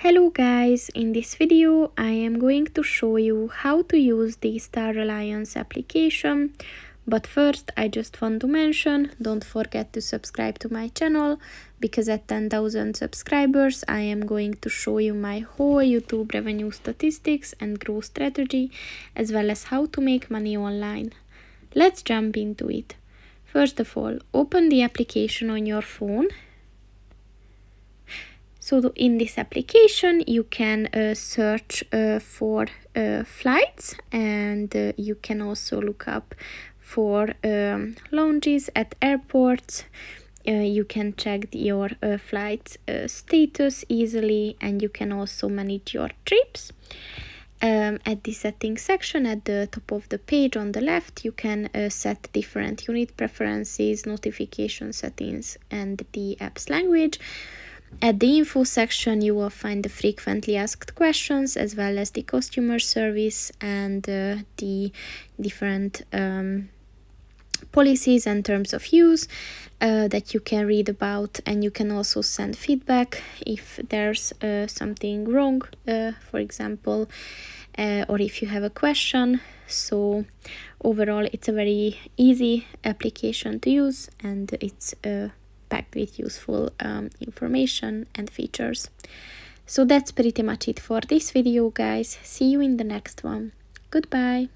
Hello guys, in this video I am going to show you how to use the Star Alliance application. But first I just want to mention, don't forget to subscribe to my channel, because at 10,000 subscribers I am going to show you my whole YouTube revenue statistics and growth strategy, as well as how to make money online. Let's jump into it. First of all, open the application on your phone. So in this application you can search for flights, and you can also look up for lounges at airports. You can check your flight status easily, and you can also manage your trips. At the settings section at the top of the page on the left, you can set different unit preferences, notification settings, and the app's language. At the info section, you will find the frequently asked questions, as well as the customer service and the different policies and terms of use that you can read about, and you can also send feedback if there's something wrong, for example, or if you have a question. So overall, it's a very easy application to use, and it's packed with useful information and features. So that's pretty much it for this video, guys. See you in the next one. Goodbye.